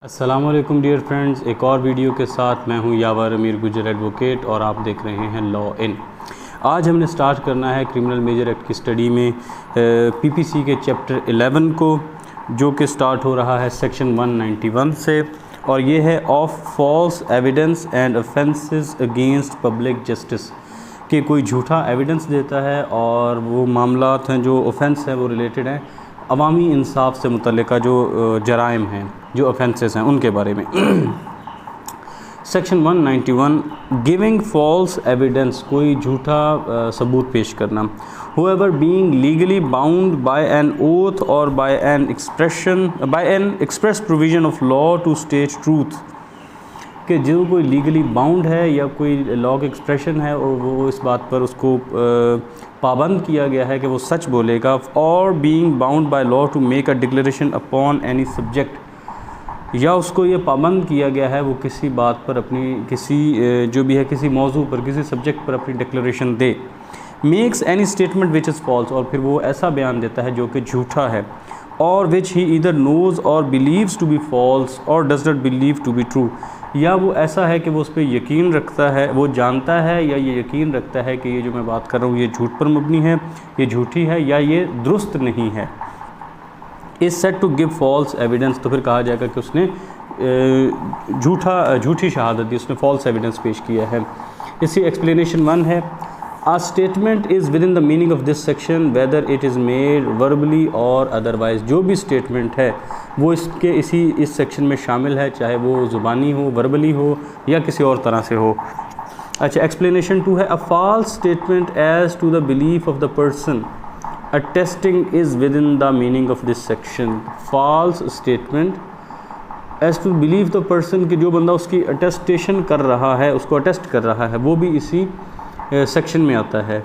अस्सलामुअलैकुम dear friends, एक और वीडियो के साथ मैं हूं यावर अमीर गुजर एडवोकेट और आप देख रहे हैं लॉ इन। आज हमने स्टार्ट करना है क्रिमिनल मेजर एक्ट की स्टडी में पीपीसी के चैप्टर 11 को, जो कि स्टार्ट हो रहा है सेक्शन 191 से, और ये है of false evidence and offences against public justice. कि कोई झूठा एविडेंस देता है और वो मामलात हैं जो ऑफेंस है वो रिलेटेड हैं अवामी इंसाफ से मुतल्लिका जो जराइम हैं, जो ऑफेंसेस हैं, उनके बारे में। सेक्शन 191 गिविंग फॉल्स एविडेंस, कोई झूठा सबूत पेश करना। Whoever being legally bound by an oath or by an express provision of law to state truth, कि जो कोई लीगली बाउंड है या कोई लॉ का एक्सप्रेशन है और वो इस बात पर उसको पाबंद किया गया है कि वो सच बोलेगा। और being bound by law to make a declaration upon any subject, या उसको ये पाबंद किया गया है वो किसी बात पर अपनी जो भी है किसी मौजू पर, किसी सब्जेक्ट पर अपनी डिक्लेरेशन दे। Makes any statement which is false, और फिर वो ऐसा बयान देता है जो कि झूठा है। और which he either knows or believes to be false or does not believe to be true, या वो ऐसा है कि वो उस पर यकीन रखता है, वो जानता है या ये यकीन रखता है कि ये जो मैं बात कर रहा हूँ ये झूठ पर मबनी है, ये झूठी है या ये दुरुस्त नहीं है। Is said to give false evidence, तो फिर कहा जाएगा कि उसने झूठी शहादत दी, उसने फॉल्स एविडेंस पेश किया है। इसी एक्सप्लेनेशन 1 है, a statement is within the meaning of this section whether it is made verbally or otherwise. जो भी स्टेटमेंट है वो इस सेक्शन में शामिल है, चाहे वो ज़ुबानी हो, वर्बली हो या किसी और तरह से हो। अच्छा, एक्सप्लेनेशन 2 है, a false statement as to the belief of the person attesting is within the meaning of this section. False statement as to believe the person, कि जो बंदा उसकी अटेस्टेशन कर रहा है, उसको अटेस्ट कर रहा है, वो भी इसी सेक्शन में आता है।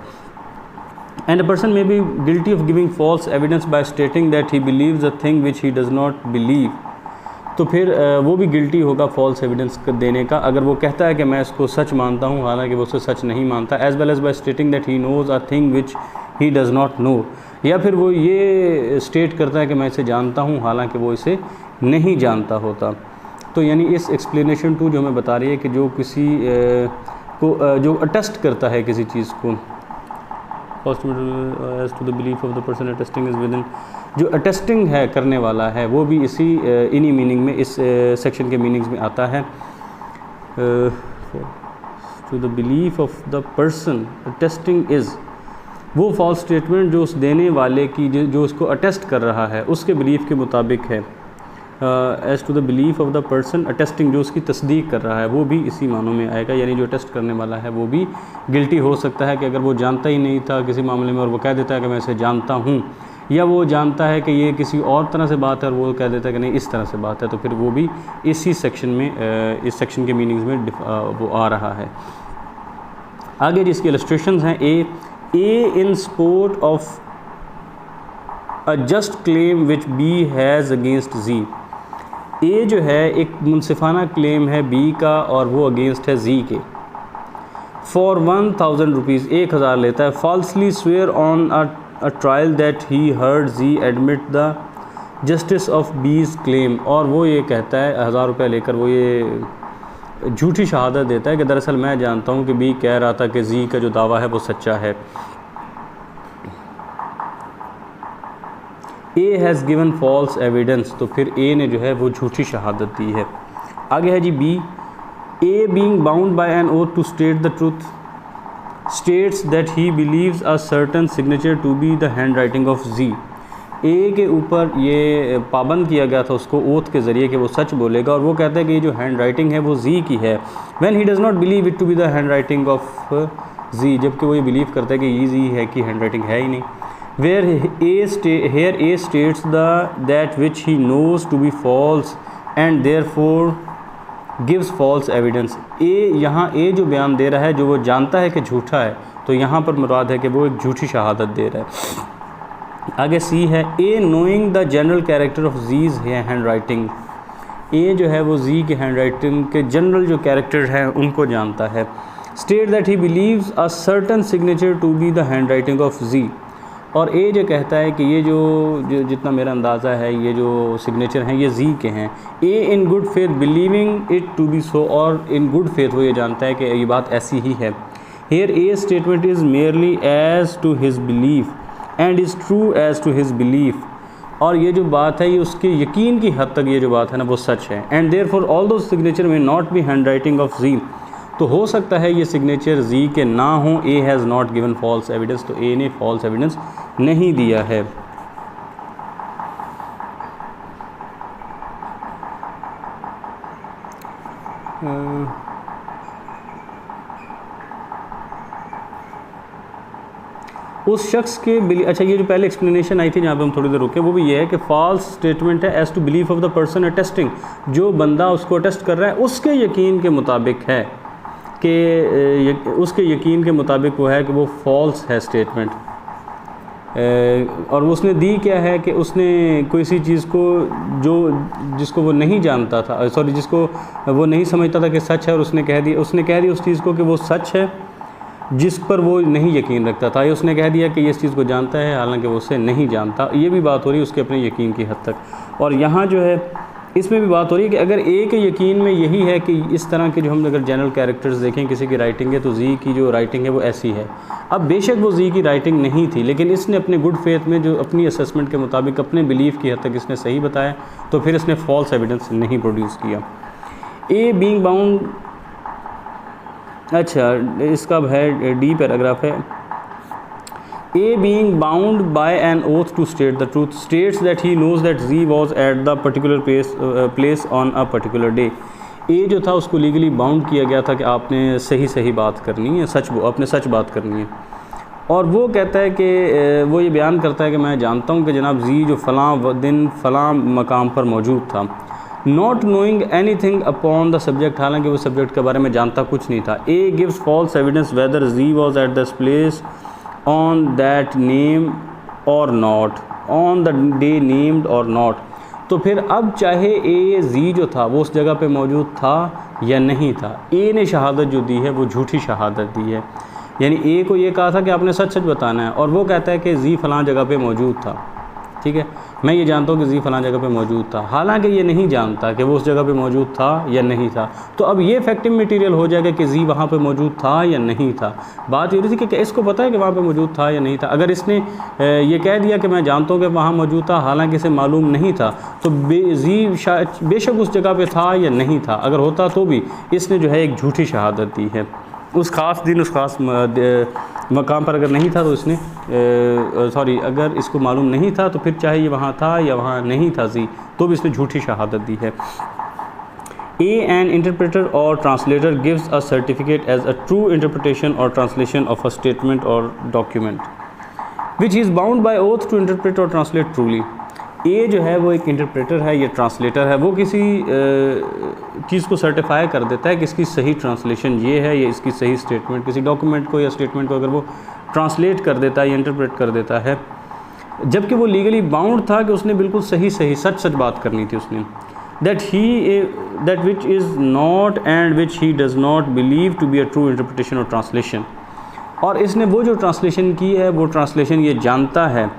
And a person may be guilty of giving false evidence by stating that he believes a thing which he does not believe, तो फिर वो भी गिल्टी होगा फॉल्स एविडेंस देने का अगर वो कहता है कि मैं इसको सच मानता हूँ हालांकि वो उसे सच नहीं मानता। As well as by stating that he knows a thing which he does not know, या फिर वो ये स्टेट करता है कि मैं इसे जानता हूँ हालांकि वो इसे नहीं जानता होता। तो यानी इस एक्सप्लेनेशन 2 जो हमें बता रही है कि जो किसी जो अटेस्ट करता है किसी चीज़ को, as to the belief of the person attesting is within, जो अटेस्टिंग है करने वाला है वो भी इन्हीं मीनिंग में, इस सेक्शन के मीनिंग्स में आता है। To the belief of the person attesting is, वो फॉल्स स्टेटमेंट जो उस देने वाले की जो उसको अटेस्ट कर रहा है उसके बिलीफ के मुताबिक है। As to the belief of the person attesting, जो उसकी तस्दीक कर रहा है वो भी इसी मानों में आएगा। यानी जो अटेस्ट करने वाला है वो भी गिल्टी हो सकता है कि अगर वो जानता ही नहीं था किसी मामले में और वो कह देता है कि मैं इसे जानता हूँ, या वो जानता है कि ये किसी और तरह से बात है और वो कह देता है कि नहीं इस तरह से बात है, तो फिर वो भी इसी सेक्शन में, इस सेक्शन के मीनिंग्स में वो आ रहा है। आगे जिसकी इलस्ट्रेशंस हैं, A in support of a just claim which B has against Z. A जो है एक मुनसिफाना क्लेम है बी का और वो अगेंस्ट है जी के। फॉर 1000 रुपीज़, 1000 लेता है। Falsely swear on a trial that he heard Z admit the justice of B's claim, और वो ये कहता है 1000 रुपये लेकर वो ये झूठी शहादत देता है कि दरअसल मैं जानता हूँ कि बी कह रहा था कि जी का जो दावा है वो सच्चा है। A has given false evidence, तो फिर ए ने जो है वो झूठी शहादत दी है। आगे है जी B, A being bound by an oath to state the truth states that he believes a certain signature to be the handwriting of Z. A के ऊपर ये पाबंद किया गया था उसको ओथ के ज़रिए कि वो सच बोलेगा, और वो कहता है कि ये जो हैंड राइटिंग है वो जी की है। When he does not believe it to be the handwriting of Z, जबकि वो ये बिलीव करता है कि ये जी है कि हैंड राइटिंग है ही नहीं। Where A states that which he knows to be false and therefore gives false evidence। यहाँ A जो बयान दे रहा है जो वो जानता है कि झूठा है, तो यहाँ पर मुराद है कि वो एक झूठी शहादत दे रहा है। आगे C है, A knowing the general character of Z's hand writing. A जो है वो Z के हैंड राइटिंग के जनरल जो कैरेक्टर हैं उनको जानता है। State that he believes a certain signature to be the handwriting of Z, और ए जो कहता है कि ये जो जितना मेरा अंदाज़ा है ये जो सिग्नेचर हैं ये जी के हैं। A in good faith believing it to be so, और इन गुड फेथ वो ये जानता है कि ये बात ऐसी ही है। Here a statement is merely as to his belief and is true as to his belief, और ये जो बात है ये उसके यकीन की हद तक ये जो बात है ना वो सच है। And therefore although signature may not be handwriting of Z, तो हो सकता है ये सिग्नेचर जी के ना हो। A has not given false evidence, तो ए ने फॉल्स एविडेंस नहीं दिया है। उस शख्स के अच्छा ये जो पहले एक्सप्लेनेशन आई थी जहाँ पे हम थोड़ी देर रुके, वो भी ये है कि फॉल्स स्टेटमेंट है as to belief of the person attesting, जो बंदा उसको अटेस्ट कर रहा है उसके यकीन के मुताबिक है कि उसके यकीन के मुताबिक वो है कि वो फॉल्स है स्टेटमेंट। और उसने दी क्या है कि उसने कोई सी चीज़ को जिसको वो नहीं जानता था, सॉरी जिसको वो नहीं समझता था कि सच है, और उसने कह दिया उस चीज़ को कि वो सच है जिस पर वो नहीं यकीन रखता था। या उसने कह दिया कि ये इस चीज़ को जानता है हालांकि वो उससे नहीं जानता। ये भी बात हो रही है उसके अपने यकीन की हद तक। और यहाँ जो है इसमें भी बात हो रही है कि अगर ए के यकीन में यही है कि इस तरह के जो हम अगर जनरल कैरेक्टर्स देखें किसी की राइटिंग है तो जी की जो राइटिंग है वो ऐसी है। अब बेशक वो जी की राइटिंग नहीं थी, लेकिन इसने अपने गुड फेथ में जो अपनी असेसमेंट के मुताबिक अपने बिलीफ की हद तक इसने सही बताया, तो फिर इसने फॉल्स एविडेंस नहीं प्रोड्यूस किया। ए बीइंग बाउंड, अच्छा इसका है डी पैराग्राफ है। A being bound by an oath to state the truth states that he knows that Z was at the particular place on a particular day. A जो था उसको legally bound किया गया था कि आपने सही बात करनी है, आपने सच बात करनी है। और वो कहता है कि वो ये बयान करता है कि मैं जानता हूँ कि जनाब जी जो फ़लाँ दिन फ़लाँ मकाम पर मौजूद था। Not knowing any thing upon the subject, हालांकि वो सब्जेक्ट के बारे में जानता कुछ नहीं था। A gives false evidence whether Z was at this place on that name or not, on the day named or not। तो फिर अब चाहे ए जी जो था वो उस जगह पे मौजूद था या नहीं था, ए ने शहादत जो दी है वो झूठी शहादत दी है। यानी ए को ये कहा था कि आपने सच बताना है, और वो कहता है कि जी फ़लाँ जगह पे मौजूद था। ठीक है, मैं ये जानता हूँ कि जी फ़लाँ जगह पे मौजूद था, हालांकि ये नहीं जानता कि वो उस जगह पे मौजूद था या नहीं था। तो अब ये फैक्टिव मटेरियल हो जाएगा कि जी वहाँ पे मौजूद था या नहीं था। बात ये रही थी कि इसको पता है कि वहाँ पे मौजूद था या नहीं था। अगर इसने ये कह दिया कि मैं जानता हूँ कि वहाँ मौजूद था हालांकि इसे मालूम नहीं था, तो जी बेशक उस जगह पर था या नहीं था, अगर होता तो भी इसने जो है एक झूठी शहादत दी है। उस ख़ास दिन उस ख़ास मकाम पर अगर नहीं था तो इसने अगर इसको मालूम नहीं था तो फिर चाहे ये वहाँ था या वहाँ नहीं था जी, तो भी इसने झूठी शहादत दी है। An interpreter or translator gives a certificate as a true interpretation or translation of a statement or document which is bound by oath to interpret or translate truly. A जो है वो एक इंटरप्रेटर है, ये ट्रांसलेटर है, वो किसी चीज़ को सर्टिफाई कर देता है कि इसकी सही ट्रांसलेशन ये है या इसकी सही स्टेटमेंट, किसी डॉक्यूमेंट को या स्टेटमेंट को अगर वो ट्रांसलेट कर देता है या इंटरप्रेट कर देता है, जबकि वो लीगली बाउंड था कि उसने बिल्कुल सही सच बात करनी थी उसने। That which is not and which he does not believe to be a true interpretation or translation, और इसने वो जो ट्रांसलेशन की है वो ट्रांसलेशन ये जानता है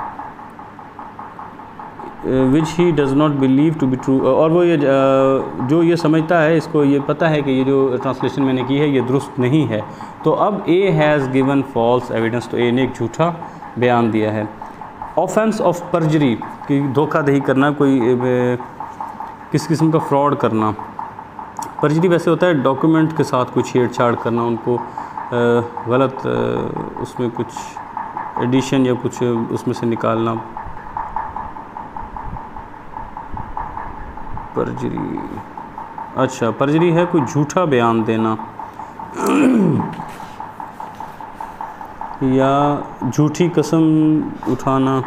which he does not believe to be true, और वो ये जो ये समझता है, इसको ये पता है कि ये जो ट्रांसलेशन मैंने की है ये दुरुस्त नहीं है। तो अब A has given false evidence, तो ए ने एक झूठा बयान दिया है। ऑफेंस ऑफ परजरी, कि धोखाधड़ी करना, कोई किस किस्म का फ्रॉड करना। परजरी वैसे होता है डॉक्यूमेंट के साथ कुछ छेड़छाड़ करना, उनको गलत उसमें कुछ एडिशन या कुछ उसमें से निकालना, परजरी। अच्छा, परजरी है कोई झूठा बयान देना या झूठी कसम उठाना।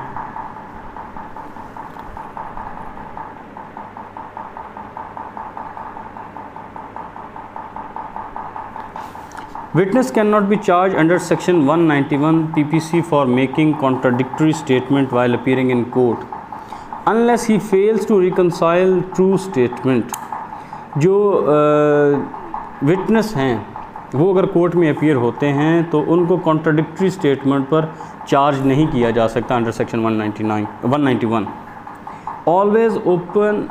Witness cannot be charged under section 191 PPC for making contradictory statement while appearing in court unless he fails to reconcile true statement। जो विटनेस हैं वो अगर कोर्ट में अपीयर होते हैं तो उनको कॉन्ट्राडिक्टरी स्टेटमेंट पर चार्ज नहीं किया जा सकता अंडर सेक्शन 191। ऑलवेज ओपन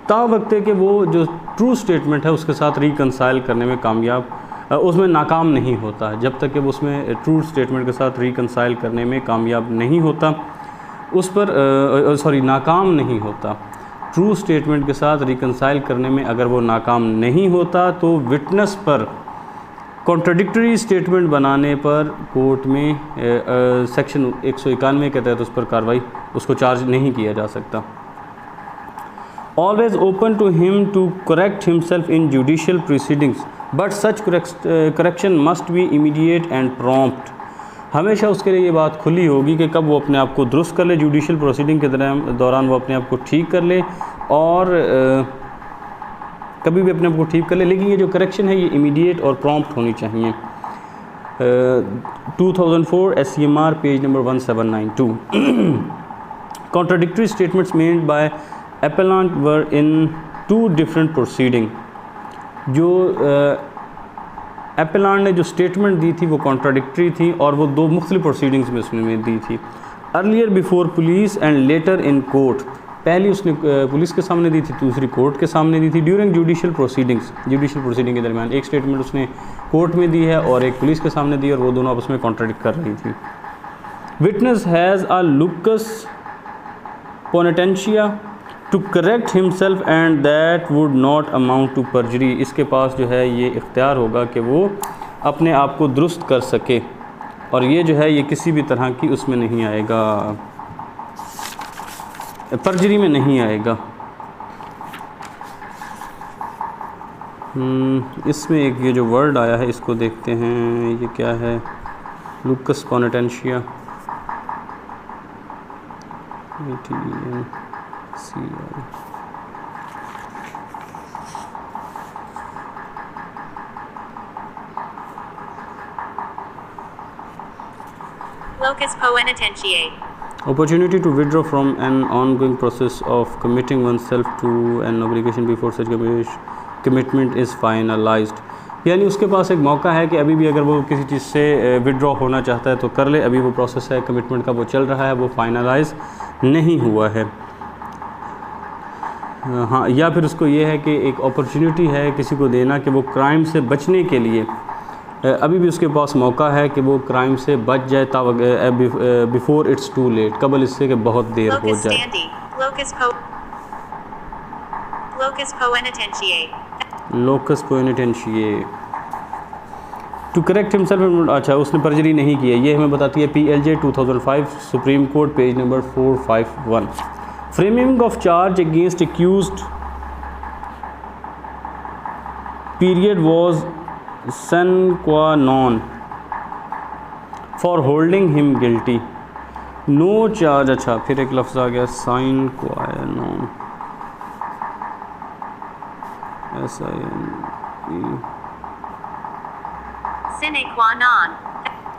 ता वक्त है कि वो जो ट्रू स्टेटमेंट है उसके साथ रिकंसाइल करने में कामयाब, उसमें नाकाम नहीं होता, जब तक कि वो उसमें ट्रू स्टेटमेंट के साथ रिकंसाइल करने में कामयाब नहीं होता, उस पर नाकाम नहीं होता। ट्रू स्टेटमेंट के साथ रिकंसाइल करने में अगर वो नाकाम नहीं होता तो विटनेस पर कॉन्ट्राडिक्टरी स्टेटमेंट बनाने पर कोर्ट में सेक्शन 191 के तहत उस पर कार्रवाई, उसको चार्ज नहीं किया जा सकता। Always open to him to correct himself in judicial proceedings but such correction must be immediate and prompt. हमेशा उसके लिए ये बात खुली होगी कि कब वो अपने आप को दुरुस्त कर ले, जुडिशियल प्रोसीडिंग के दौरान वो अपने आप को ठीक कर ले और कभी भी अपने आप को ठीक कर ले, लेकिन ये जो करेक्शन है ये इमीडिएट और प्रॉम्प्ट होनी चाहिए। 2004 SCMR page number 1792। Contradictory statements made by appellant were in 2 different proceeding. जो appellant ने जो स्टेटमेंट दी थी वो कॉन्ट्राडिक्टरी थी और वो 2 मुख्तलिफ प्रोसीडिंग्स में उसने दी थी। Earlier before police and later in court, पहली उसने पुलिस के सामने दी थी, दूसरी कोर्ट के सामने दी थी। During judicial proceedings, judicial proceeding के दरमियान एक स्टेटमेंट उसने कोर्ट में दी है और एक पुलिस के सामने दी और वो दोनों आपस में कॉन्ट्राडिक्ट कर रही थी। Witness has a locus poenitentiae to correct himself and that would not amount to perjury. इसके पास जो है ये इख्तियार होगा कि वो अपने आप को दुरुस्त कर सके और ये जो है ये किसी भी तरह की उसमें नहीं आएगा, परजरी में नहीं आएगा। इसमें एक ये जो वर्ड आया है इसको देखते हैं, ये क्या है, Lucas पोनेटेंशिया। Locus poenitentiae. Opportunity to withdraw from an ongoing process of committing oneself to an obligation before such commitment is finalized। यानी उसके पास एक मौका है कि अभी भी अगर वो किसी चीज़ से विड्रॉ होना चाहता है तो कर ले, अभी वो प्रोसेस है कमिटमेंट का वो चल रहा है, वो फाइनलाइज नहीं हुआ है। हाँ, या फिर उसको ये है कि एक अपॉर्चुनिटी है किसी को देना कि वो क्राइम से बचने के लिए अभी भी उसके पास मौका है कि वो क्राइम से बच जाए बिफोर इट्स टू लेट, कबल इससे कि बहुत देर हो जाए। Locus poenitentiae to correct himself. अच्छा, उसने परजरी नहीं की है, ये हमें बताती है PLJ 2005 Supreme court page number 451। Framing of charge against accused period was sine qua non for holding him guilty. No charge, अच्छा फिर एक लफ्ज़ आ गया sine qua non, sine qua non.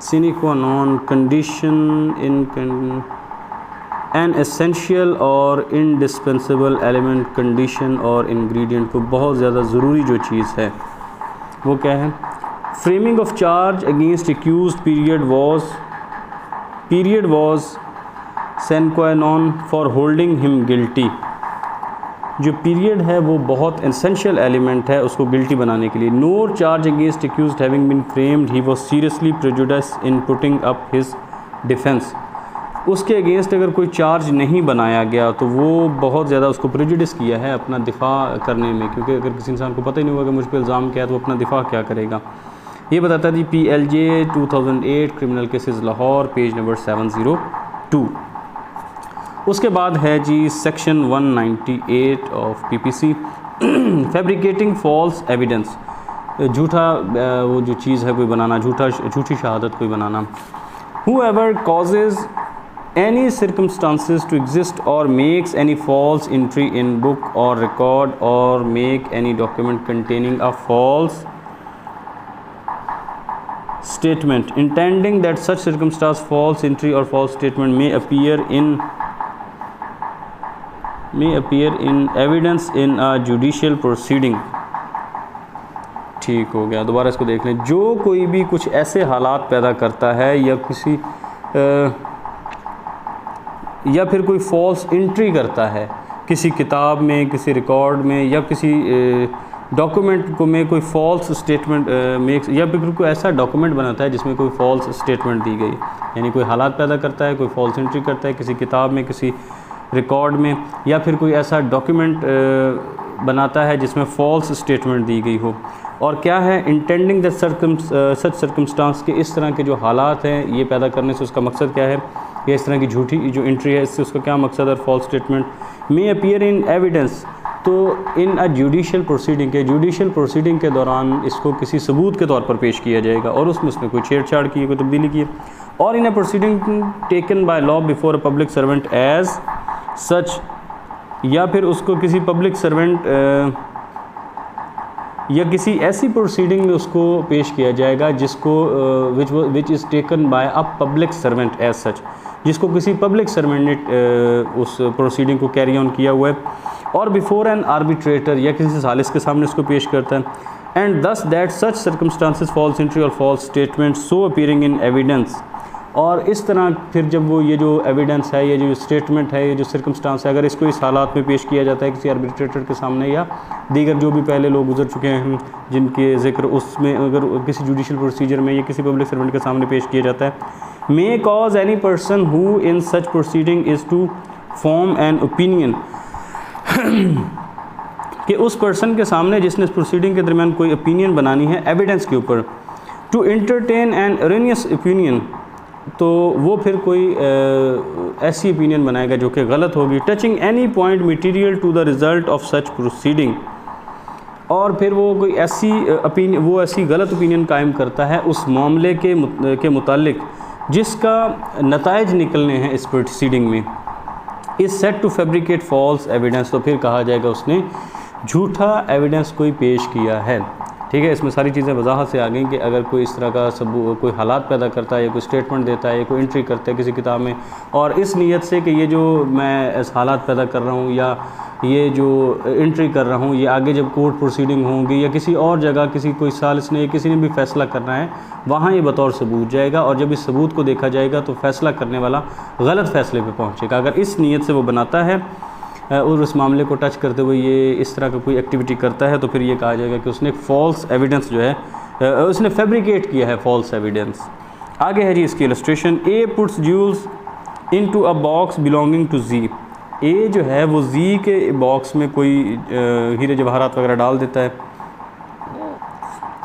sine qua non condition in an essential और indispensable element, condition और ingredient को बहुत ज़्यादा ज़रूरी जो चीज़ है वो क्या है। framing of charge against accused period was sine qua non for holding him guilty। जो पीरियड है वो बहुत एसेंशियल एलिमेंट है उसको गिल्टी बनाने के लिए। No charge against accused having been framed he was seriously prejudiced in putting up his defence. उसके अगेंस्ट अगर कोई चार्ज नहीं बनाया गया तो वो बहुत ज़्यादा उसको प्रेजुडिस किया है अपना दिफा करने में, क्योंकि अगर किसी इंसान को पता ही नहीं होगा कि मुझ पर इल्ज़ाम क्या है तो वो अपना दिफा क्या करेगा। ये बताता जी PLJ 2008 criminal cases Lahore page number 702। उसके बाद है जी section 198 of PPC fabricating false evidence, झूठा वो जो चीज़ है कोई बनाना, झूठी शहादत कोई बनाना। Whoever causes any circumstances to exist or makes any false entry in book or record or make any document containing a false statement intending that such circumstance, false entry or false statement may appear in evidence in a judicial proceeding ठीक हो गया। दोबारा इसको देख लें। जो कोई भी कुछ ऐसे हालात पैदा करता है या किसी या फिर कोई फॉल्स एंट्री करता है किसी किताब में, किसी रिकॉर्ड में या किसी डॉक्यूमेंट को में कोई फॉल्स स्टेटमेंट मेक्स, या फिर कोई ऐसा डॉक्यूमेंट बनाता है जिसमें कोई फॉल्स स्टेटमेंट दी गई, यानी कोई हालात पैदा करता है, कोई फॉल्स एंट्री करता है किसी किताब में, किसी रिकॉर्ड में, या फिर कोई ऐसा डॉक्यूमेंट बनाता है जिसमें फॉल्स स्टेटमेंट दी गई हो। और क्या है, इंटेंडिंग दैट सच सर्कमस्टांस के इस तरह के जो हालात हैं ये पैदा करने से उसका मकसद क्या है, या इस तरह की झूठी जो एंट्री है इससे उसका क्या मकसद है, false statement may appear in evidence. तो इन अ जुडिशल प्रोसीडिंग के दौरान इसको किसी सबूत के तौर पर पेश किया जाएगा और उसमें उसने कोई छेड़छाड़ की, कोई तब्दीली की, और in a proceeding taken by law before a public servant as such, या फिर उसको किसी पब्लिक सर्वेंट या किसी ऐसी प्रोसीडिंग में उसको पेश किया जाएगा जिसको which is taken by a public servant as such, जिसको किसी पब्लिक सर्वेंट ने उस प्रोसीडिंग को कैरी ऑन किया हुआ है, और बिफोर एन आर्बिट्रेटर या किसी सालिस के सामने उसको पेश करता है। And thus that such circumstances false entry or false statement so appearing in evidence, और इस तरह फिर जब वो ये जो एविडेंस है, ये जो स्टेटमेंट है, ये जो सर्कमस्टांस है, अगर इसको इस हालात में पेश किया जाता है किसी आर्बिट्रेटर के सामने या दीगर जो भी पहले लोग गुजर चुके हैं जिनके जिक्र उसमें अगर किसी जुडिशल प्रोसीजर में या किसी पब्लिक सर्वेंट के सामने पेश किया जाता है, may cause any person who in such proceeding is to form an opinion, कि उस पर्सन के सामने जिसने इस प्रोसीडिंग के दरमियान कोई ओपिनियन बनानी है एविडेंस के ऊपर, to entertain N erroneous opinion, तो वो फिर कोई ऐसी ओपिनियन बनाएगा जो कि गलत होगी, touching any point material to the result of such proceeding, और फिर वो कोई ऐसी गलत ओपिनियन कायम करता है उस मामले के मुतालिक जिसका नताइज निकलने हैं इस प्रोसीडिंग में, is said to fabricate false evidence, तो फिर कहा जाएगा उसने झूठा एविडेंस कोई पेश किया है। ठीक है, इसमें सारी चीज़ें वजाहत से आ गई कि अगर कोई इस तरह का कोई हालात पैदा करता है या कोई स्टेटमेंट देता है या कोई एंट्री करता है किसी किताब में, और इस नीयत से कि ये जो मैं इस हालात पैदा कर रहा हूँ या ये जो एंट्री कर रहा हूँ ये आगे जब कोर्ट प्रोसीडिंग होंगी या किसी और जगह किसी कोई सालिस ने किसी ने भी फ़ैसला करना है वहाँ ये बतौर सबूत जाएगा, और जब इस सबूत को देखा जाएगा तो फ़ैसला करने वाला गलत फ़ैसले पे पहुँचेगा। अगर इस नीयत से वो बनाता है और उस मामले को टच करते हुए ये इस तरह का कोई एक्टिविटी करता है तो फिर ये कहा जाएगा कि उसने फॉल्स एविडेंस जो है उसने फैब्रिकेट किया है फॉल्स एविडेंस। आगे है जी इसकी illustration, A puts jewels into a box belonging to Z. A जो है वो जी के बॉक्स में कोई हीरे जवाहरात वगैरह डाल देता है,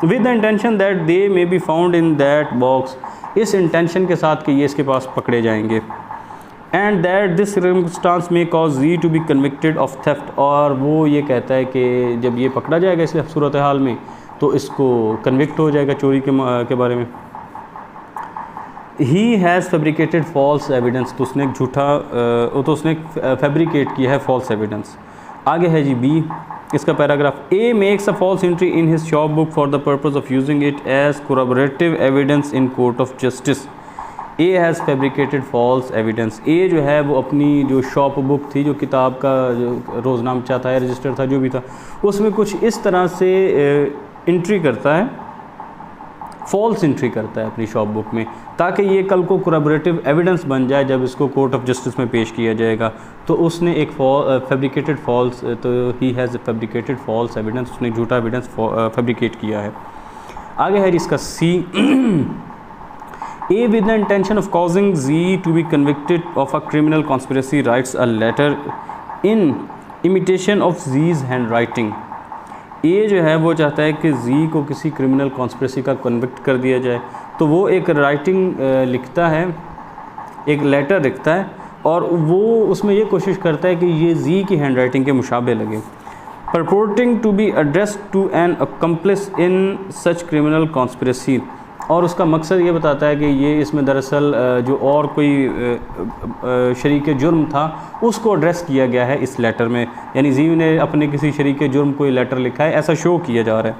with the intention that they may be found in that box, इस इंटेंशन के साथ कि ये इसके पास पकड़े जाएंगे, and that this circumstance may cause Z to be convicted of theft, और वो ये कहता है कि जब ये पकड़ा जाएगा इस सूरत हाल में तो इसको कन्विक्ट हो जाएगा चोरी के बारे में। He has fabricated false evidence, तो उसने उसने फैब्रिकेट किया है फॉल्स एविडेंस। आगे है जी बी इसका paragraph, A makes a false entry in his shop book for the purpose of using it as corroborative evidence in court of justice. A has fabricated false evidence, A जो है वो अपनी जो shop book थी, जो किताब का जो रोज़नामचा था या रजिस्टर था जो भी था, उसमें कुछ इस तरह से एंट्री करता है, फॉल्स एंट्री करता है अपनी शॉप बुक में, ताकि ये कल को कोरबरेटिव एविडेंस बन जाए जब इसको कोर्ट ऑफ जस्टिस में पेश किया जाएगा। तो उसने एक फैब्रिकेटेड फॉल्स, तो he has fabricated false evidence, उसने झूठा एविडेंस फैब्रिकेट किया है। आगे है इसका सी, A with the intention of causing Z to be convicted of a criminal conspiracy writes a letter in imitation of Z's handwriting। A जो है वो चाहता है कि Z को किसी क्रिमिनल कॉन्स्पिरेसी का कन्विक्ट कर दिया जाए, तो वो एक राइटिंग लिखता है, एक लेटर लिखता है, और वो उसमें ये कोशिश करता है कि ये Z की हैंड राइटिंग के मुशाबे लगे, purporting to be addressed to an accomplice in such criminal conspiracy, और उसका मकसद ये बताता है कि ये इसमें दरअसल जो और कोई शरीक जुर्म था उसको एड्रेस किया गया है इस लेटर में, यानी जी ने अपने किसी शरीक जुर्म को लेटर लिखा है, ऐसा शो किया जा रहा है।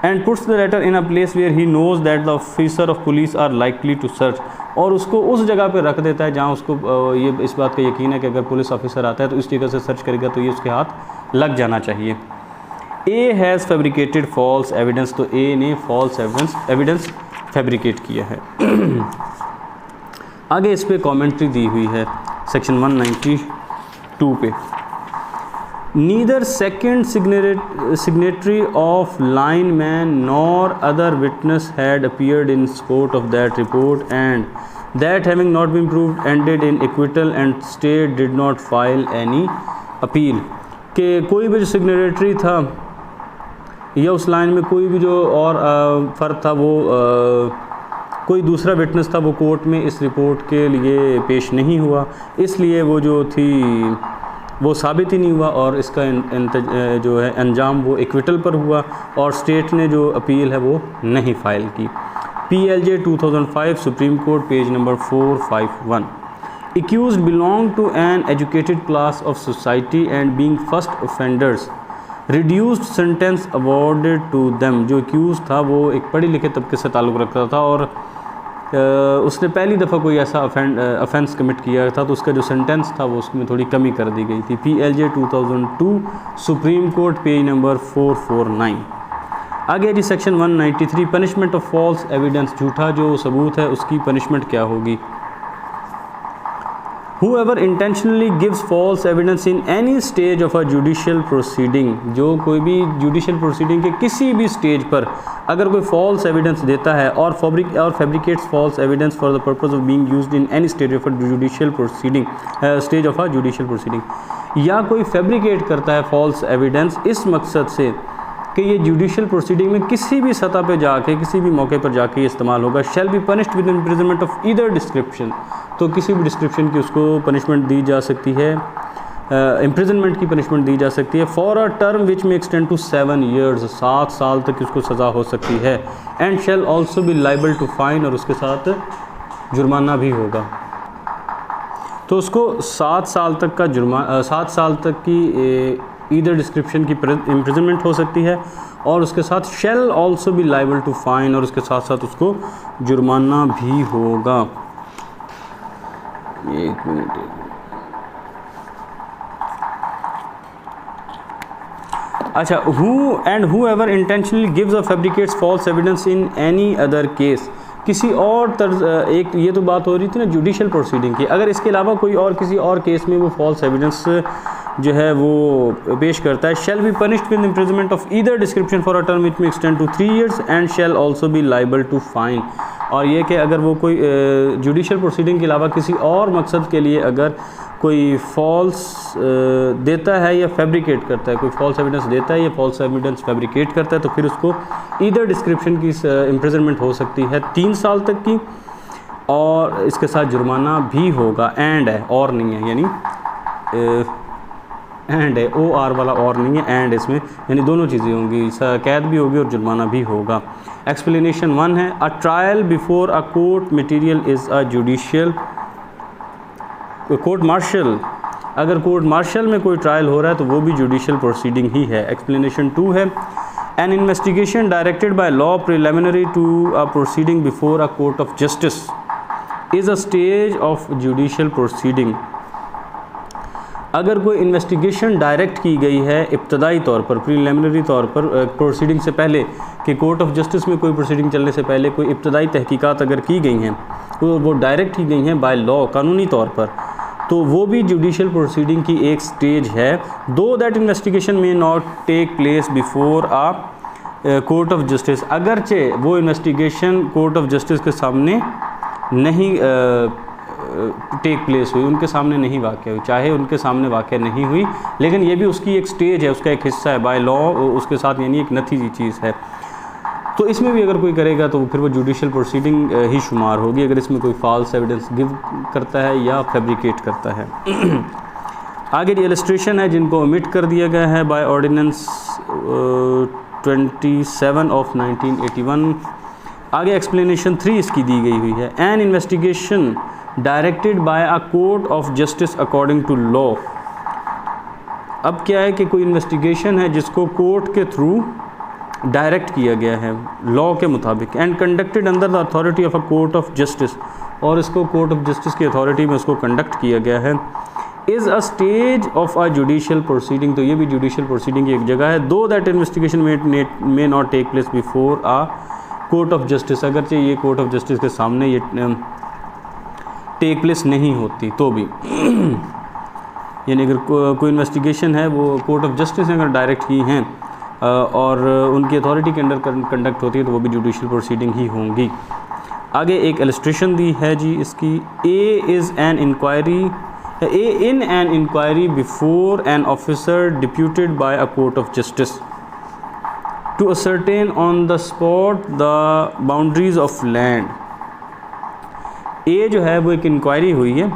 And puts the letter in a place where he knows that the officer of police are likely to search, और उसको उस जगह पे रख देता है जहाँ उसको ये इस बात का यकीन है कि अगर पुलिस ऑफिसर आता है तो इस जगह से सर्च करेगा तो ये उसके हाथ लग जाना चाहिए। A has fabricated false evidence, तो ए ने फॉल्स एविडेंस फैब्रिकेट किया है। आगे इस पे कमेंट्री दी हुई है सेक्शन 192 पे। Neither second signatory of lineman nor other witness had appeared in court of that report and that having not been proved ended in acquittal and state did not file any appeal. कि कोई भी जो signatory था या उस line में कोई भी जो और फ़र्द था, वो कोई दूसरा विटनेस था, वो कोर्ट में इस रिपोर्ट के लिए पेश नहीं हुआ, इसलिए वो जो थी वो साबित ही नहीं हुआ और इसका जो है अंजाम वो एक्विटल पर हुआ और स्टेट ने जो अपील है वो नहीं फ़ाइल की। PLJ 2005 Supreme court page number 451। Accused belong to an educated class of society and being first offenders reduced sentence awarded to them। जो accused था वो एक पढ़े लिखे तबके से ताल्लुक़ रखता था और उसने पहली दफ़ा कोई ऐसा ऑफेंस कमिट किया था, तो उसका जो सेंटेंस था वो उसमें थोड़ी कमी कर दी गई थी। PLJ 2002 Supreme court page number 449। आगे जी section 193 punishment of false evidence, झूठा जो सबूत है उसकी पनिशमेंट क्या होगी। Whoever intentionally gives false evidence in any stage of a judicial proceeding, जो कोई भी judicial proceeding के किसी भी स्टेज पर अगर कोई false evidence देता है और fabricates false evidence for the purpose of being used in any stage of a judicial proceeding, stage of a judicial proceeding, या कोई fabricate करता है false evidence इस मकसद से कि ये जुडिशल प्रोसीडिंग में किसी भी सतह पे जाके किसी भी मौके पर जाके ये इस्तेमाल होगा, शैल be punished with imprisonment of either description, तो किसी भी डिस्क्रिप्शन की उसको पनिशमेंट दी जा सकती है, इम्प्रिजनमेंट की पनिशमेंट दी जा सकती है for a term which may extend to 7 years, 7 साल तक उसको सज़ा हो सकती है। And shall also be liable to fine, और उसके साथ जुर्माना भी होगा। तो उसको 7 साल तक का 7 साल तक की ईदर डिस्क्रिप्शन की इम्प्रिजनमेंट हो सकती है और उसके साथ shall also be liable to fine, और उसके साथ साथ उसको जुर्माना भी होगा। एक मिनट, अच्छा, who ever intentionally gives or fabricates false evidence in any other case, किसी और तर्ज एक ये तो बात हो रही थी ना जुडिशल प्रोसीडिंग की, अगर इसके अलावा कोई और किसी और केस में वो फॉल्स एविडेंस जो है वो पेश करता है, shall be punished with imprisonment of either description for a term which may extend to 3 years and shall also be liable to fine. और ये कि अगर वो कोई जुडिशल प्रोसीडिंग के अलावा किसी और मकसद के लिए अगर कोई फॉल्स देता है या फैब्रिकेट करता है, कोई फॉल्स एविडेंस देता है या फॉल्स एविडेंस फैब्रिकेट करता है, तो फिर उसको ईदर डिस्क्रिप्शन की इम्प्रिजनमेंट हो सकती है 3 साल तक की, और इसके साथ जुर्माना भी होगा। एंड है, और नहीं है, यानी एंड है, OR वाला और नहीं है, एंड इसमें यानी दोनों चीज़ें होंगी, कैद भी होगी और जुर्माना भी होगा। एक्सप्लेनेशन 1 है, a trial before a court material is a judicial court martial, अगर कोर्ट मार्शल में कोई ट्रायल हो रहा है तो वो भी जुडिशियल प्रोसीडिंग ही है। एक्सप्लेनेशन 2 है, an investigation directed by law preliminary to a proceeding before a court of justice is a stage of judicial proceeding. अगर कोई इन्वेस्टिगेशन डायरेक्ट की गई है इब्तदाई तौर पर, प्रीलिमिनरी तौर पर, प्रोसीडिंग से पहले कि कोर्ट ऑफ जस्टिस में कोई प्रोसीडिंग चलने से पहले कोई इब्तदाई तहकीकात अगर की गई हैं तो वो डायरेक्ट की गई हैं बाय लॉ, कानूनी तौर पर, तो वो भी जुडिशियल प्रोसीडिंग की एक स्टेज है। Though that investigation may not take place before a court of justice, अगरचे वो इन्वेस्टिगेशन कोर्ट ऑफ जस्टिस के सामने नहीं टेक प्लेस हुई, उनके सामने नहीं वाक़ हुई, चाहे उनके सामने वाक़ नहीं हुई, लेकिन ये भी उसकी एक स्टेज है, उसका एक हिस्सा है बाय लॉ, उसके साथ यानी एक नतीजी चीज़ है। तो इसमें भी अगर कोई करेगा तो फिर वो जुडिशियल प्रोसीडिंग ही शुमार होगी, अगर इसमें कोई फॉल्स एविडेंस गिव करता है या फैब्रिकेट करता है। आगे इलस्ट्रेशन है जिनको ओमिट कर दिया गया है बाय ऑर्डिनेंस 27 ऑफ 1981। आगे एक्सप्लेनेशन 3 इसकी दी गई हुई है, an investigation directed by a court of justice according to law. अब क्या है कि कोई इन्वेस्टिगेशन है जिसको कोर्ट के थ्रू डायरेक्ट किया गया है लॉ के मुताबिक, and conducted under the authority of a court of justice, और इसको कोर्ट ऑफ जस्टिस की अथॉरिटी में उसको कंडक्ट किया गया है, is a stage of a judicial proceeding, तो ये भी जुडिशियल प्रोसीडिंग की एक जगह है। Though that investigation may not take place before a court of justice, अगरचे ये कोर्ट ऑफ जस्टिस के सामने ये टेक प्लेस नहीं होती तो भी यानी अगर कोई इन्वेस्टिगेशन है वो कोर्ट ऑफ जस्टिस अगर डायरेक्ट ही हैं और उनकी अथॉरिटी के अंडर कंडक्ट होती है तो वो भी जुडिशियल प्रोसीडिंग ही होंगी। आगे एक इलस्ट्रेशन दी है जी इसकी, A in an inquiry before an officer deputed by a court of justice to ascertain on the spot the boundaries of land. A जो है वो एक इंक्वायरी हुई है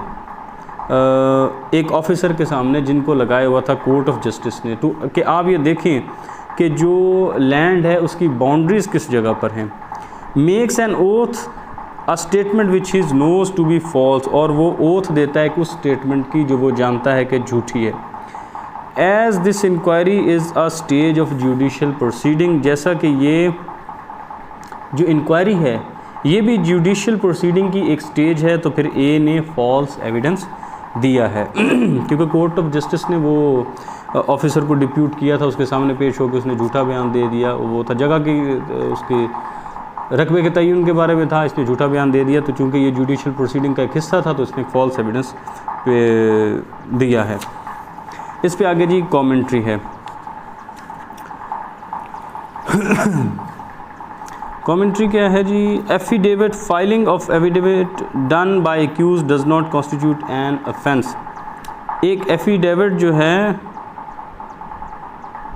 एक ऑफिसर के सामने जिनको लगाया हुआ था कोर्ट ऑफ जस्टिस ने, तो कि आप ये देखें कि जो लैंड है उसकी बाउंड्रीज़ किस जगह पर हैं। Makes an oath a statement which is knows to be false, और वो ओथ देता है कि उस स्टेटमेंट की जो वो जानता है कि झूठी है। As this inquiry is a stage of judicial proceeding, जैसा कि ये जो इंक्वायरी है ये भी जुडिशियल प्रोसीडिंग की एक स्टेज है, तो फिर ए ने फॉल्स एविडेंस दिया है क्योंकि कोर्ट ऑफ जस्टिस ने वो ऑफिसर को डिप्यूट किया था, उसके सामने पेश होकर उसने झूठा बयान दे दिया, वो था जगह की उसके रकबे के तयन के बारे में था, इसने झूठा बयान दे दिया। तो चूँकि ये जुडिशियल प्रोसीडिंग का एक हिस्सा था तो इसने फॉल्स एविडेंस दिया है। इस पे आगे जी कमेंट्री है कमेंट्री क्या है जी, affidavit filing of affidavit done by accuse does not constitute an offence. एक एफिडेविट जो है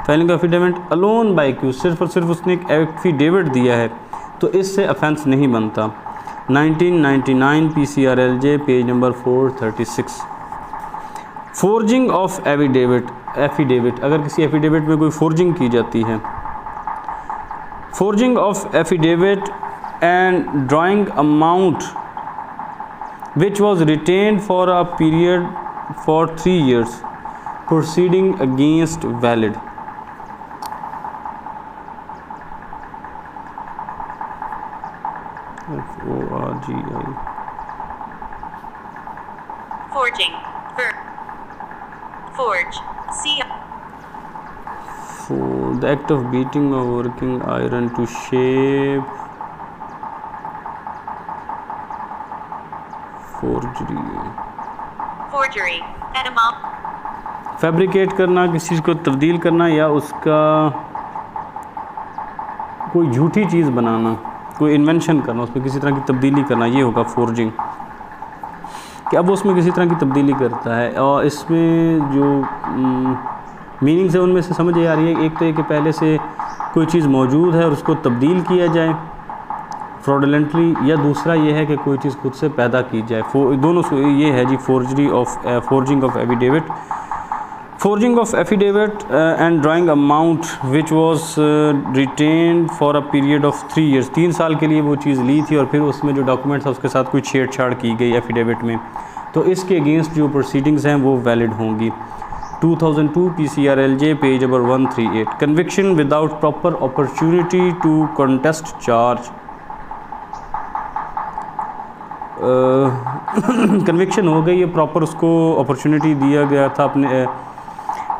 filing affidavit alone by accuse, सिर्फ और सिर्फ उसने एक एफिडेविट दिया है तो इससे ऑफेंस नहीं बनता। 1999 PCRLJ page number 436। Forging of affidavit, अगर किसी एफिडेविट में कोई फोर्जिंग की जाती है, forging of affidavit and drawing amount which was retained for a period for 3 years, proceeding against valid। FORGI Forging. Forge. C. For the act of beating or working iron to shape, Forgery. An amount. Fabricate करना, किसी चीज़ को तब्दील करना या उसका कोई झूठी चीज़ बनाना, कोई इन्वेंशन करना, उसमें किसी तरह की तब्दीली करना, ये होगा फोर्जिंग। कि अब उसमें किसी तरह की तब्दीली करता है और इसमें जो मीनिंग्स है उनमें से समझ आ रही है, एक तो ये कि पहले से कोई चीज़ मौजूद है और उसको तब्दील किया जाए फ्रॉडलेंटली, या दूसरा ये है कि कोई चीज़ खुद से पैदा की जाए। दोनों ये है जी forging of affidavit. Forging of affidavit and drawing amount which was retained for a period of 3 years, 3 साल के लिए वो चीज़ ली थी और फिर उसमें जो डॉक्यूमेंट था उसके साथ कोई छेड़छाड़ की गई एफिडेविट में, तो इसके अगेंस्ट जो प्रोसीडिंग्स हैं वो वैलिड होंगी। 2002 PCRLJ page number 138। Conviction without proper opportunity to contest charge, conviction हो गई है, प्रॉपर उसको अपॉर्चुनिटी दिया गया था, अपने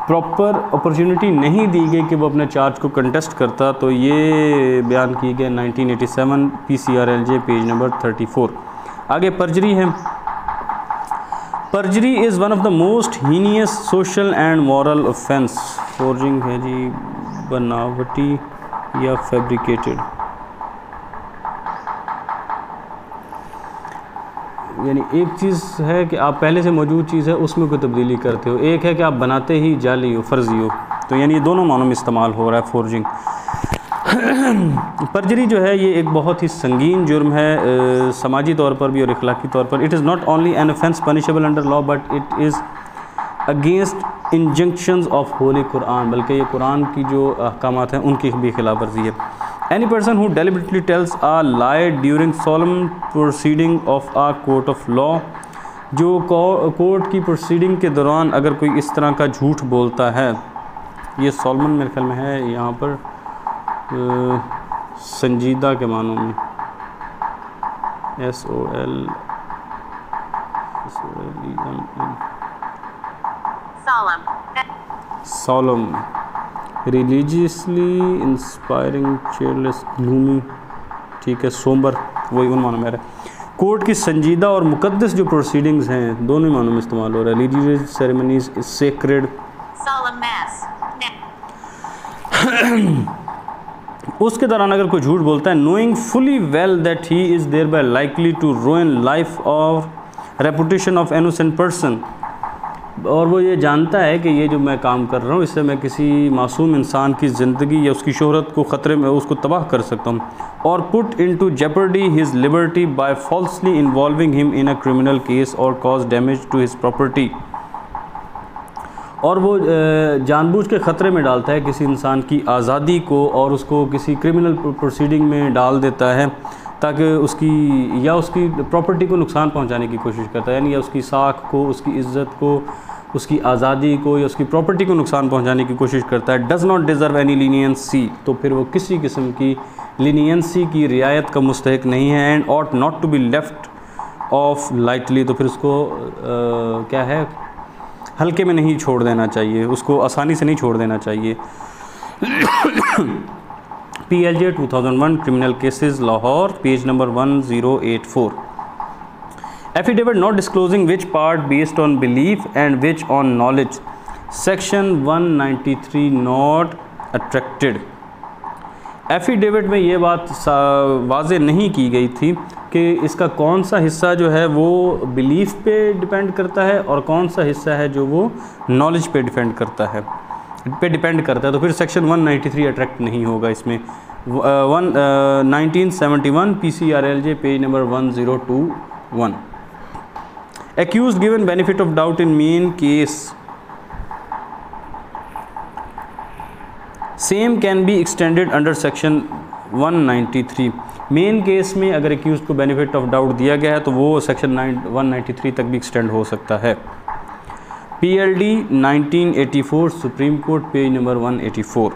प्रॉपर अपॉर्चुनिटी नहीं दी गई कि वो अपने चार्ज को कंटेस्ट करता, तो ये बयान किया गया 1987 PCRLJ पेज नंबर 34। आगे परजरी है। Perjury is one of the most heinous social and moral offence. Forging है जी बनावटी या फैब्रिकेटेड, यानी एक चीज़ है कि आप पहले से मौजूद चीज़ है उसमें कोई तब्दीली करते हो, एक है कि आप बनाते ही जाली हो, फर्जी हो, तो यानी ये दोनों मानों में इस्तेमाल हो रहा है फोर्जिंग। परजरी जो है ये एक बहुत ही संगीन जुर्म है समाजी तौर पर भी और इखलाकी तौर पर। It is not only an offence punishable under law but it is against injunctions of holy Quran, बल्कि ये कुरान की जो अहकामात हैं उनकी भी खिलाफ वर्जी है। Any person who deliberately tells a lie during solemn proceeding of a court of law, जो कोर्ट की प्रोसीडिंग के दौरान अगर कोई इस तरह का झूठ बोलता है, ये सोलमन मेरे ख्याल में है यहाँ पर संजीदा के मानों में, SOLEMN, Solemn. solemn, religiously inspiring, cheerless, gloomy, ठीक है, सोबर, वही उन मानों में आ रहा है। कोर्ट की संजीदा और मुकद्दस जो प्रोसीडिंग्स हैं दोनों ही मानों में इस्तेमाल हो रहा है। Religious ceremonies is sacred, Solemn mass. उसके दौरान अगर कोई झूठ बोलता है, knowing fully well that he is thereby likely to ruin life और रेपुटेशन ऑफ इनोसेंट पर्सन, और वो ये जानता है कि ये जो मैं काम कर रहा हूँ इससे मैं किसी मासूम इंसान की ज़िंदगी या उसकी शोहरत को ख़तरे में, उसको तबाह कर सकता हूँ, और put into jeopardy his liberty by falsely involving him in a criminal case or cause damage to his property, और वो जानबूझ के ख़तरे में डालता है किसी इंसान की आज़ादी को और उसको किसी क्रिमिनल प्रोसीडिंग में डाल देता है ताकि उसकी प्रॉपर्टी को नुकसान पहुंचाने की कोशिश करता है, यानी या उसकी साख को, उसकी इज़्ज़त को, उसकी आज़ादी को या उसकी प्रॉपर्टी को नुकसान पहुंचाने की कोशिश करता है। Does not deserve any leniency, तो फिर वो किसी किस्म की लीनियंसी की रियायत का मुस्तहिक नहीं है। And ought not to be left off lightly, तो फिर उसको क्या है, हल्के में नहीं छोड़ देना चाहिए, उसको आसानी से नहीं छोड़ देना चाहिए। PLJ 2001 criminal cases Lahore, page number 1084। Affidavit not disclosing which part based on belief and which on knowledge, section 193 not attracted. Affidavit में ये बात वाज़े नहीं की गई थी कि इसका कौन सा हिस्सा जो है वो बिलीफ पे डिपेंड करता है और कौन सा हिस्सा है जो वो नॉलेज पे डिपेंड करता है, तो फिर सेक्शन 193 अट्रैक्ट नहीं होगा इसमें। 1971 PCRLJ page number 1021। Accused given benefit of doubt in main case, same can be extended under section 193। Main case में अगर एक्यूज को बेनिफिट ऑफ डाउट दिया गया है तो वो सेक्शन 193 तक भी एक्सटेंड हो सकता है। PLD 1984 supreme court page number 184।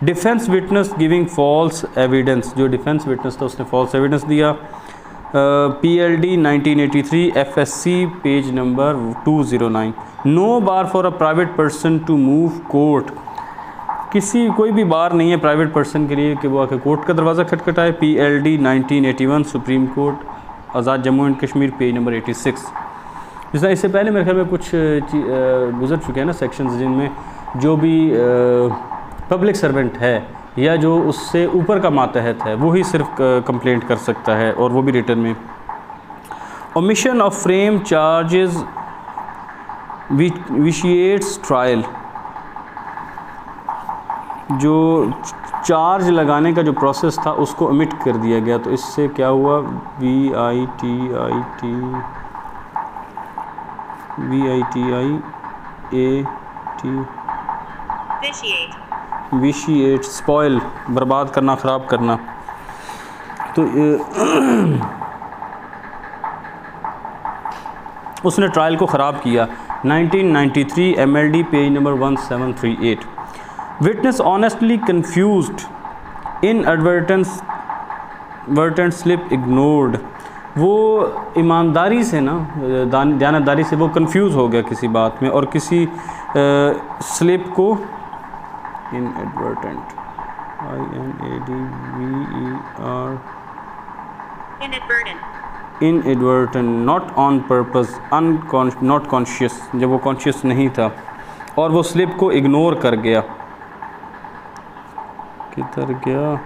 Defence witness giving false evidence, जो डिफेंस विटनेस था उसने फॉल्स एविडेंस दिया। PLD 1983 FSC page number 209। No bar for a private person to move court, कोई भी बार नहीं है प्राइवेट पर्सन के लिए कि वो आके कोर्ट का दरवाज़ा खटखटाए। PLD 1981 supreme Court Azad Jammu and Kashmir page number 86। जैसा इससे पहले मेरे ख्याल में कुछ गुजर चुके हैं ना सेक्शंस, जिनमें जो भी पब्लिक सर्वेंट है या जो उससे ऊपर का मातहत है वो ही सिर्फ कंप्लेंट कर सकता है, और वो भी रिटर्न में। Omission of frame charges vitiates trial, जो चार्ज लगाने का जो प्रोसेस था उसको ओमिट कर दिया गया, तो इससे क्या हुआ, विशिएट, स्पॉइल, बर्बाद करना, ख़राब करना। तो उसने ट्रायल को ख़राब किया। 1993 MLD page number 1738। Witness honestly confused, inadvertent slip ignored, वो ईमानदारी से ना, दयानतदारी से वो कंफ्यूज हो गया किसी बात में और किसी स्लिप को, inadvertent, inadvertent, not on purpose, not conscious, जब वो कॉन्शियस नहीं था और वो स्लिप को इग्नोर कर गया। किधर गया,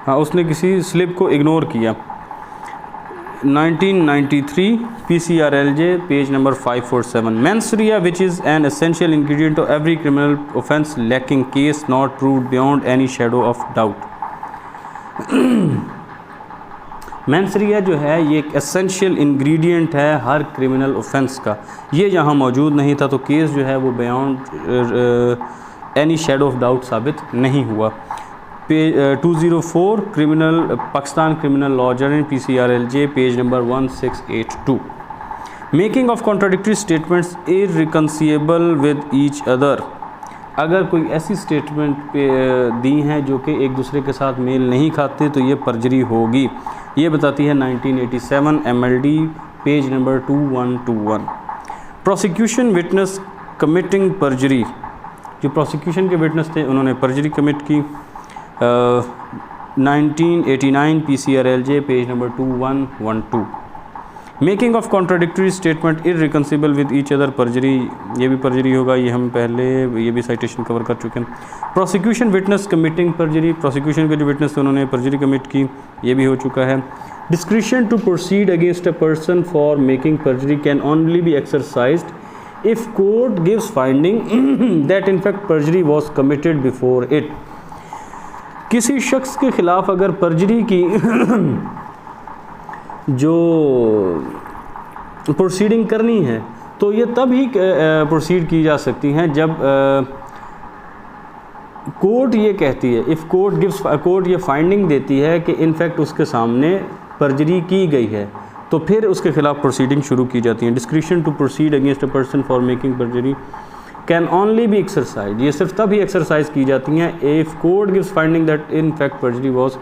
हाँ, उसने किसी स्लिप को इग्नोर किया। 1993 PCRLJ page number 547। Mens rea which is an essential ingredient of every criminal offence lacking case not proved beyond any shadow of doubt. Mens rea जो है ये एक एसेंशियल इंग्रेडिएंट है हर क्रिमिनल ऑफेंस का, ये यहाँ मौजूद नहीं था तो केस जो है वो beyond any shadow of doubt साबित नहीं हुआ। 204 criminal Pakistan criminal law journal PCRLJ page number 1682। Making of contradictory statements irreconcilable with each other, अगर कोई ऐसी स्टेटमेंट दी हैं जो कि एक दूसरे के साथ मेल नहीं खाते तो ये परजरी होगी, ये बताती है 1987 MLD page number 2121। Prosecution witness committing perjury, जो प्रोसिक्यूशन के विटनेस थे उन्होंने परजरी कमिट की। 1989 PCRLJ page number 2112। Making of contradictory statement irreconcilable with each other perjury, ये भी परजरी होगा, ये हम पहले ये भी साइटेशन कवर कर चुके हैं। प्रोसिक्यूशन विटनेस कमिटिंग परजरी, प्रोसिक्यूशन के जो विटनेस थे उन्होंने परजरी कमिट की, ये भी हो चुका है। Discretion to proceed against a person for making perjury can only be exercised if court gives finding that in fact perjury was committed before it. किसी शख्स के खिलाफ अगर परजरी की जो प्रोसीडिंग करनी है तो ये तब ही प्रोसीड की जा सकती हैं जब कोर्ट ये कहती है, इफ़ कोर्ट गिव्स, कोर्ट ये फाइंडिंग देती है कि इनफैक्ट उसके सामने परजरी की गई है, तो फिर उसके खिलाफ प्रोसीडिंग शुरू की जाती हैं। Discretion to proceed against a person for making perjury can only be exercise, ये सिर्फ तब ही एक्सरसाइज की जाती हैं if court gives finding that in fact perjury was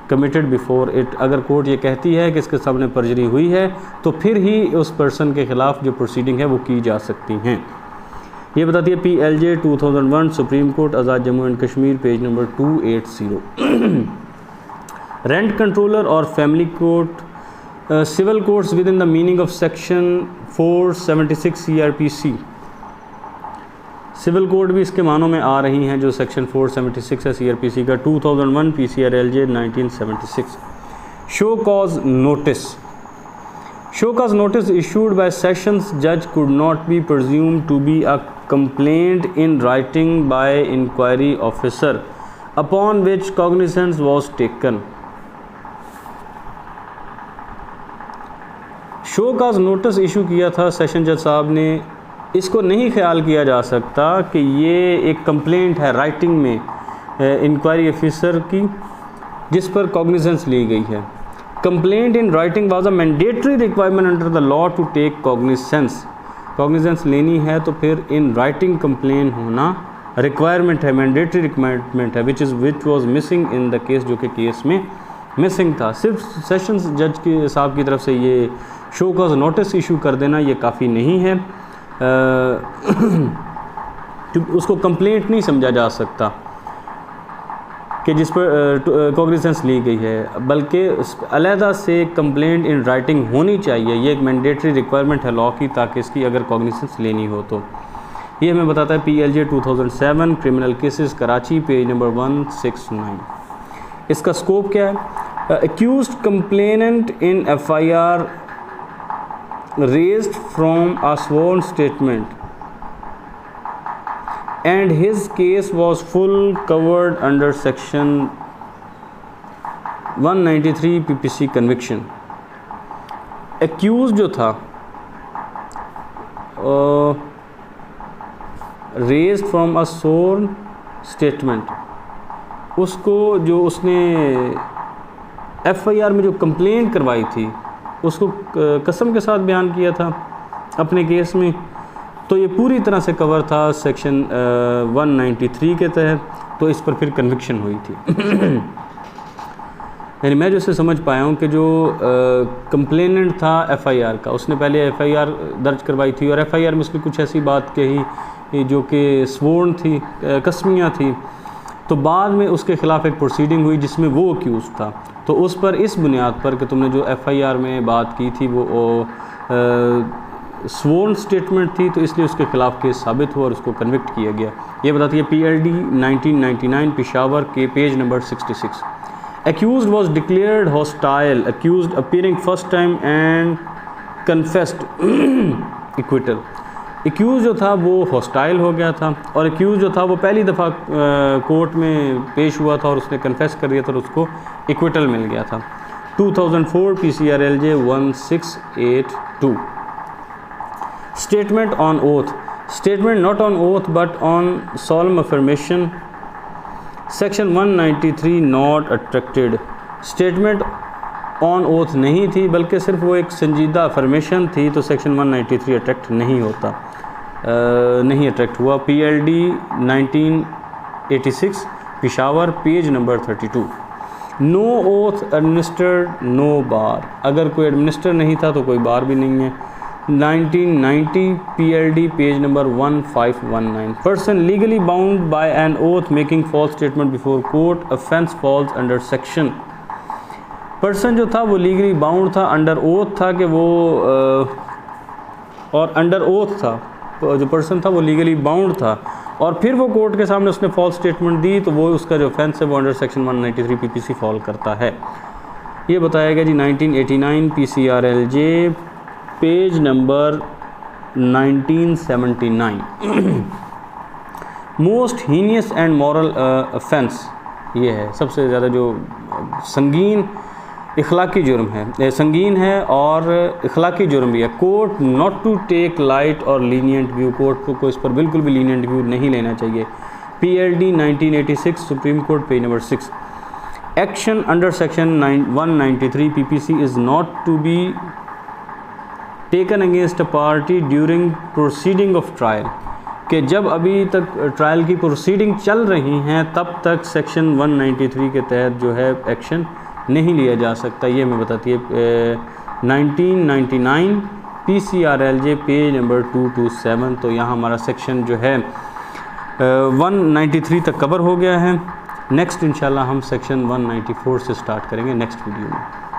committed before it. अगर कोर्ट ये कहती है कि इसके सामने परजरी हुई है तो फिर ही उस पर्सन के खिलाफ जो प्रोसीडिंग है वो की जा सकती हैं। ये बताती है PLJ 2001 Supreme Court Azad Jammu and Kashmir page number 280। Rent controller और family court, civil courts within the meaning of section 476 CRPC। Civil code भी इसके मानों में आ रही हैं, जो सेक्शन 476 है CRPC का। 2001 PCRLJ 1976। Show cause notice, show cause notice issued by sessions judge could not be presumed to be a complaint in writing by inquiry officer upon which cognizance was taken। Show cause notice issue किया था session जज साहब ने, इसको नहीं ख्याल किया जा सकता कि ये एक कंप्लेंट है राइटिंग में इंक्वायरी ऑफिसर की जिस पर कॉग्निजेंस ली गई है। Complaint in writing was a mandatory requirement under the law to take cognizance. Cognizance लेनी है तो फिर इन राइटिंग कंप्लेन होना रिक्वायरमेंट है, मैंडेटरी रिक्वायरमेंट है, which was missing in the case, जो कि केस में मिसिंग था। सिर्फ सेशंस जज के साहब की तरफ से ये शो कॉज नोटिस इशू कर देना ये काफ़ी नहीं है, क्योंकि उसको कंप्लेंट नहीं समझा जा सकता कि जिस पर कॉग्निजेंस ली गई है, बल्कि अलहदा से कंप्लेंट इन राइटिंग होनी चाहिए। ये एक मैंडेटरी रिक्वायरमेंट है लॉ की, ताकि इसकी अगर कॉग्निजेंस लेनी हो तो। ये हमें बताता है PLJ 2007 criminal cases Karachi page number 169। इसका स्कोप क्या है? Accused complainant in FIR raised from a sworn statement and his case was full covered under section 193 PPC conviction। accused जो था raised from a sworn statement, उसको जो उसने FIR में जो कंप्लेंट करवाई थी उसको कसम के साथ बयान किया था अपने केस में, तो ये पूरी तरह से कवर था सेक्शन 193 के तहत, तो इस पर फिर कन्विक्शन हुई थी। यानी मैं जैसे समझ पाया हूँ कि जो कंप्लेनेंट था FIR का, उसने पहले FIR दर्ज करवाई थी और FIR में उसने कुछ ऐसी बात कही जो कि स्वर्न थी, कसमियाँ थी, तो बाद में उसके ख़िलाफ़ एक प्रोसीडिंग हुई जिसमें वो अक्यूज़ था, तो उस पर इस बुनियाद पर कि तुमने जो FIR में बात की थी वो स्वर्न स्टेटमेंट थी, तो इसलिए उसके ख़िलाफ़ केस साबित हुआ और उसको कन्विक्ट किया गया। ये बताती है PLD 1999 पेशावर के page number 66। Accused was declared hostile, accused appearing first time and confessed acquittal. Accuse जो था वो हॉस्टाइल हो गया था और एक्यूज़ जो था वो पहली दफ़ा कोर्ट में पेश हुआ था और उसने कन्फेस कर दिया था और उसको इक्विटल मिल गया था। 2004 PCRLJ 1682। Statement on oath, statement not on oath but on solemn affirmation, section 193 not attracted. Statement on oath नहीं थी बल्कि सिर्फ वो एक संजीदा अफर्मेशन थी, तो सेक्शन 193 अट्रैक्ट नहीं होता, नहीं अट्रैक्ट हुआ। PLD 1986 Peshawar page number 32। No oath administered no bar, अगर कोई एडमिनिस्टर नहीं था तो कोई बार भी नहीं है। 1990 PLD page number 1519. Person legally bound by an oath making false statement before court, offence falls under section. Person जो था वो लीगली बाउंड था, अंडर ओथ था कि वो और अंडर ओथ था, जो पर्सन था वो लीगली बाउंड था और फिर वो कोर्ट के सामने उसने फॉल्स स्टेटमेंट दी, तो वो उसका जो ऑफेंस है वो अंडर सेक्शन 193 PPC फॉल करता है। ये बताया गया जी 1989 PCRLJ page number 1979। Most heinous and moral offence, ये है सबसे ज़्यादा जो संगीन इखलाकी जुर्म है, संगीन है और इखलाकी जुर्म भी है। Court not to take light और लीनियंट व्यू, कोर्ट को इस पर बिल्कुल भी लीनियंट व्यू नहीं लेना चाहिए। PLD 1986 supreme court page number 6। Action under section 193 PPC is not to be taken against a party during proceeding of trial, कि जब अभी तक ट्रायल की प्रोसीडिंग चल रही हैं तब तक सेक्शन 193 के तहत जो है एक्शन नहीं लिया जा सकता। ये हमें बताती है 1999 PCRLJ पेज नंबर 227। तो यहाँ हमारा सेक्शन जो है 193 तक कवर हो गया है। नेक्स्ट इंशाल्लाह हम सेक्शन 194 से स्टार्ट करेंगे नेक्स्ट वीडियो में।